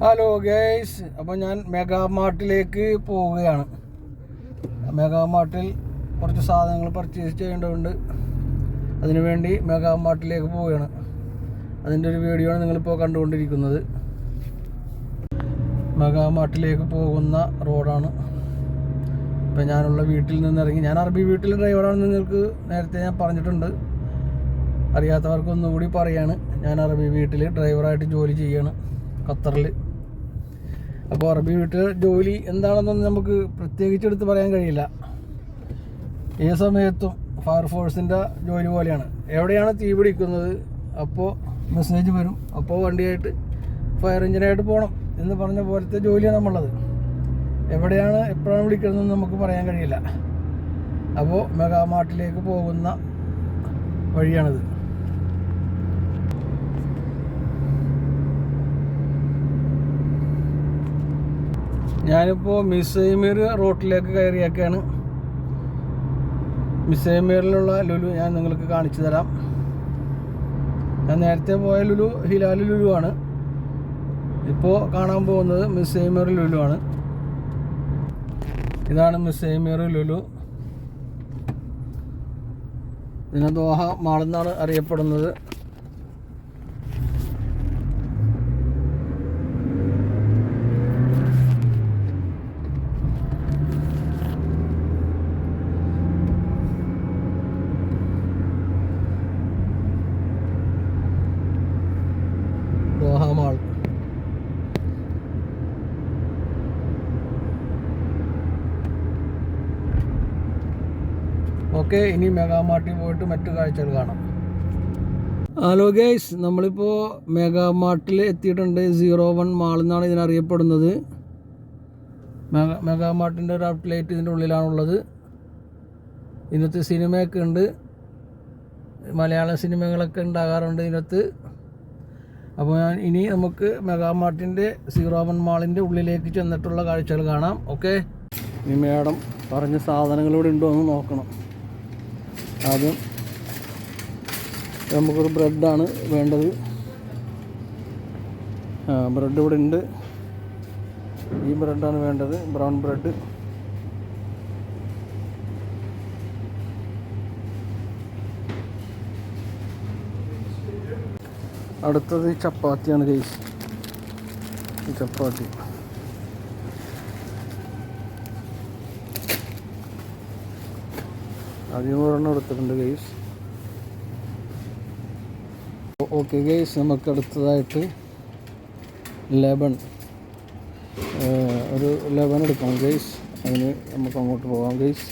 Hello guys, അപ്പോൾ ഞാൻ mega മാർട്ടിലേക്ക് പോവുകയാണ്. മെഗാ മാർട്ടിൽ കുറച്ച് സാധനങ്ങൾ പർച്ചേസ് ചെയ്യേണ്ടതുണ്ട്. അതിനുവേണ്ടി മെഗാ മാർട്ടിലേക്ക് പോവുകയാണ്. അതിൻ്റെ ഒരു വീഡിയോ ആണ് നിങ്ങളിപ്പോൾ കണ്ടുകൊണ്ടിരിക്കുന്നത്. മെഗാ മാർട്ടിലേക്ക് പോകുന്ന റോഡാണ്. ഇപ്പം ഞാനുള്ള വീട്ടിൽ നിന്നിറങ്ങി. ഞാൻ അറബി വീട്ടിൽ ഡ്രൈവറാണെന്ന് നിങ്ങൾക്ക് നേരത്തെ ഞാൻ പറഞ്ഞിട്ടുണ്ട്. അറിയാത്തവർക്കൊന്നുകൂടി പറയാണ്, ഞാൻ അറബി വീട്ടിൽ ഡ്രൈവറായിട്ട് ജോലി ചെയ്യാണ് ഖത്തറിൽ. അപ്പോൾ അറബി വീട്ടിൽ ജോലി എന്താണെന്നൊന്നും നമുക്ക് പ്രത്യേകിച്ച് എടുത്ത് പറയാൻ കഴിയില്ല. ഏത് സമയത്തും ഫയർഫോഴ്സിൻ്റെ ജോലി പോലെയാണ്. എവിടെയാണ് തീ പിടിക്കുന്നത് അപ്പോൾ മെസ്സേജ് വരും, അപ്പോൾ വണ്ടിയായിട്ട് ഫയർ എഞ്ചിനായിട്ട് പോകണം എന്ന് പറഞ്ഞ പോലത്തെ ജോലിയാണ് നമ്മളുള്ളത്. എവിടെയാണ് എപ്പോഴാണ് വിളിക്കുന്നതെന്ന് നമുക്ക് പറയാൻ കഴിയില്ല. അപ്പോൾ മെഗാ മാർട്ടിലേക്ക് പോകുന്ന വഴിയാണിത്. ഞാനിപ്പോൾ മിസൈമീർ റോട്ടിലേക്ക് കയറിയേക്കാണ്. മിസൈമീറിലുള്ള ലുലു ഞാൻ നിങ്ങൾക്ക് കാണിച്ചു തരാം. ഞാൻ നേരത്തെ പോയ ലുലു ഹിലാൽ ലുലു ആണ്. ഇപ്പോൾ കാണാൻ പോകുന്നത് മിസൈമീർ ലുലു ആണ്. ഇതാണ് മിസൈമീർ ലുലു. ഇതിനെ ദോഹ മാളെന്നാണ് അറിയപ്പെടുന്നത്. Doha mall. ഓക്കെ, ഇനി മെഗാ മാർട്ടിൽ പോയിട്ട് മറ്റു കാഴ്ചകൾ കാണാം. ഹലോ ഗൈസ്, നമ്മളിപ്പോൾ മെഗാ മാർട്ടിൽ എത്തിയിട്ടുണ്ട്. 01 മാൾ എന്നാണ് ഇതിനറിയപ്പെടുന്നത്. മെഗാ മാർട്ടിൻ്റെ ഒരു ഔട്ട്ലെറ്റ് ഇതിൻ്റെ ഉള്ളിലാണുള്ളത്. ഇതിനകത്ത് സിനിമയൊക്കെ ഉണ്ട്. മലയാള സിനിമകളൊക്കെ ഉണ്ടാകാറുണ്ട് ഇതിനകത്ത്. അപ്പോൾ ഇനി നമുക്ക് മെഗാ മാർട്ടിൻ്റെ 01 മാളിൻ്റെ ഉള്ളിലേക്ക് ചെന്നിട്ടുള്ള കാഴ്ചകൾ കാണാം. ഓക്കെ, ഇനി മേഡം പറഞ്ഞ സാധനങ്ങൾ ഇവിടെ ഉണ്ടോ എന്ന് നോക്കണം. ആദ്യം നമുക്കൊരു ബ്രെഡാണ് വേണ്ടത്. ബ്രെഡ് ഇവിടെ ഉണ്ട്. ഈ ബ്രെഡാണ് വേണ്ടത്, ബ്രൗൺ ബ്രെഡ്. അടുത്തത് ചപ്പാത്തിയാണ് ഗൈസ്. ഈ ചപ്പാത്തി ആദ്യം ഒരെണ്ണം എടുത്തിട്ടുണ്ട് ഗൈസ്. ഓക്കെ ഗൈസ്, നമുക്ക് അടുത്തതായിട്ട് ലെബൺ, ഒരു ലെബൺ എടുക്കണം ഗൈസ്. അതിന് നമുക്ക് അങ്ങോട്ട് പോകാം ഗൈസ്.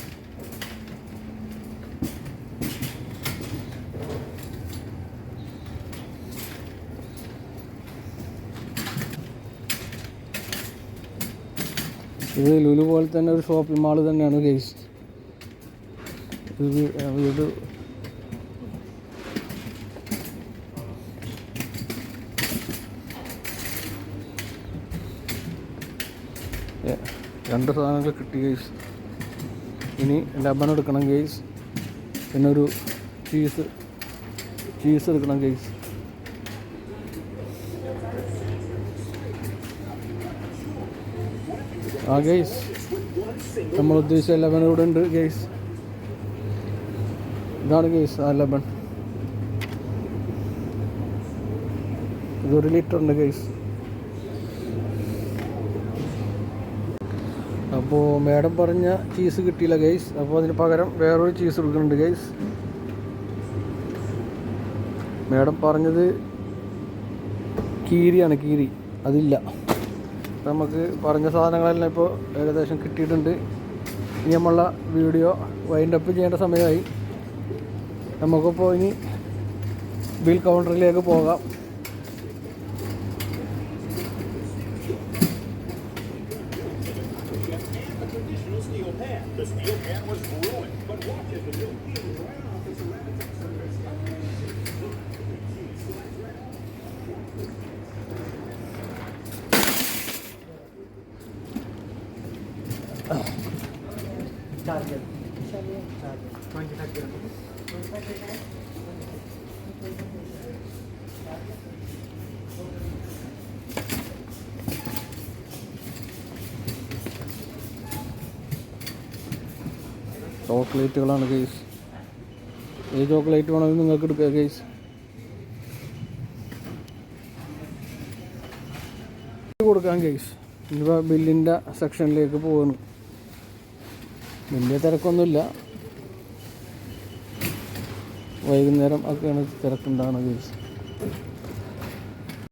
ഇത് ലുലു പോലെ തന്നെ ഒരു ഷോപ്പിംഗ് മാൾ തന്നെയാണ് ഗൈസ്. ഇത് വീട് രണ്ട് സാധനങ്ങൾ കിട്ടി ഗൈസ്. ഇനി ലബൻ എടുക്കണം ഗൈസ്. പിന്നെ ഒരു ചീസ് എടുക്കണം ഗൈസ്. ഗൈസ്, നമ്മൾ ഉദ്ദേശിച്ച ലബൻ ഇവിടെ ഉണ്ട് ഗൈസ്. ഇതാണ് ഗൈസ് ആ ലബൻ. ഇതൊരു ലിറ്റർ ഉണ്ട് ഗൈസ്. അപ്പോൾ മേഡം പറഞ്ഞ ചീസ് കിട്ടിയില്ല ഗൈസ്. അപ്പോൾ അതിന് പകരം വേറൊരു ചീസ് എടുക്കുന്നുണ്ട് ഗൈസ്. മേഡം പറഞ്ഞത് കീരിയാണ്, കീരി അതില്ല. നമുക്ക് പറഞ്ഞ സാധനങ്ങളെല്ലാം ഇപ്പോൾ ഏകദേശം കിട്ടിയിട്ടുണ്ട്. ഇനി നമ്മളുടെ വീഡിയോ വൈൻഡപ്പ് ചെയ്യേണ്ട സമയമായി. നമുക്കിപ്പോൾ ഇനി ബിൽ കൗണ്ടറിലേക്ക് പോകാം. ചോക്ലേറ്റുകളാണ് ഗൈസ്. ഏത് ചോക്ലേറ്റ് വേണമെങ്കിലും നിങ്ങൾക്ക് എടുക്കുക ഗൈസ്. കൊടുക്കാം ഗൈസ്. ഇനിയിപ്പോൾ ബില്ലിൻ്റെ സെക്ഷനിലേക്ക് പോകുന്നു. വലിയ തിരക്കൊന്നുമില്ല, വൈകുന്നേരം ഒക്കെയാണ് തിരക്കുണ്ടാകുന്നത് ഗൈസ്.